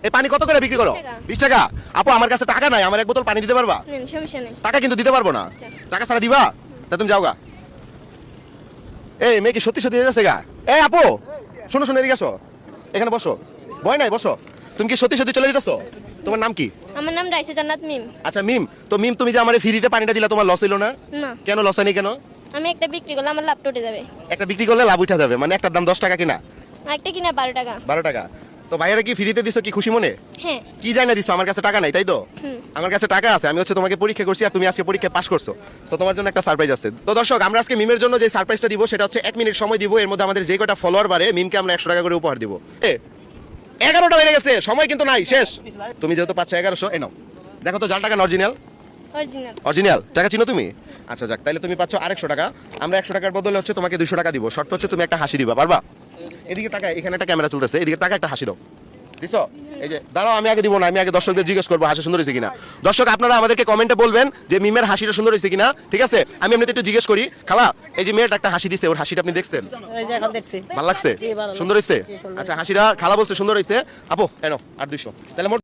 এই পানি কত করে বিক্রি করো? 20 টাকা। আপু আমার কাছে টাকা নাই, আমার এক বোতল পানি দিতে পারবা? নেন, সমস্যা নেই। টাকা কিন্তু দিতে পারবো না। টাকা ছাড়া দিবা? তা তুমি যাও গা। এই মেয়ে কি সত্যি সত্যি যাচ্ছে গা? এই আপু শোনো শোনো, এদিকে আসো, এখানে বসো। ভয় নাই, বসো। তুমি কি সত্যি সত্যি চলে যেতেছো? তোমার নাম কি? আমার নাম রাইসা জান্নাত মিম। আচ্ছা মিম, তো মিম তুমি যে আমার ফ্রিতে পানিটা দিলা, তোমার লস হইলো না? না, কেন লস হয়নি কেন? আমি একটা বিক্রি করলে আমার লাভ উঠে যাবে। একটা বিক্রি করলে লাভ উঠা যাবে, মানে একটার দাম 10 টাকা কিনা? একটা কিনা 12 টাকা। 12 টাকা। তো ভাইয়ারা কি ফ্রিতে দিছো, কি খুশি মনে? হ্যাঁ। কি জানি না দিছো, আমার কাছে টাকা নাই তাই তো? হুম। আমার কাছে টাকা আছে, আমি হচ্ছে তোমাকে পরীক্ষা করছি আর তুমি আজকে পরীক্ষায় পাস করছো, তো তোমার জন্য একটা সারপ্রাইজ আছে। তো দর্শক, আমরা আজকে মিমের জন্য যে সারপ্রাইজটা দিব সেটা হচ্ছে 1 মিনিট সময় দিব, এর মধ্যে আমাদের যে কটা ফলোয়ার বাড়ে মিমকে আমরা 100 টাকা করে উপহার দিব। 11টা হয়ে গেছে, সময় কিন্তু নাই, শেষ। তুমি যেহেতু পাচ্ছ 1100, এই নাও, দেখো তো জাল টাকা অরিজিনাল? অরিজিনাল। অরিজিনাল টাকা চিনো তুমি? আচ্ছা যাক, তাহলে তুমি পাচ্ছ আর 100 টাকা। আমরা 100 টাকার বদলে হচ্ছে তোমাকে 200 টাকা দিব। শর্ত হচ্ছে তুমি একটা হাসি দিবা, পারবা? এদিকে টাকা, এখানে একটা ক্যামেরা চলতেছে, এদিকে টাকা, একটা হাসি দাও। দিছো? এই যে দাঁড়াও, আমি আগে দিব না, আমি আগে দর্শকদের জিজ্ঞেস করবো হাসি সুন্দর হয়েছে কিনা। দর্শক আপনারা আমাদেরকে কমেন্টে বলবেন যে মিমের হাসিটা সুন্দর হয়েছে কিনা, ঠিক আছে? আমি এমনিতে একটু জিজ্ঞেস করি। খালা, এই যে মেয়েটা একটা হাসি দিছে, ওর হাসিটা আপনি দেখছেন? ওই যে এখন দেখছি। ভালো লাগছে? জি, ভালো লাগছে। সুন্দর হয়েছে? জি, সুন্দর। আচ্ছা, হাসিটা খালা বলছে সুন্দর হয়েছে। আপু এনো আর 200, তাহলে মোট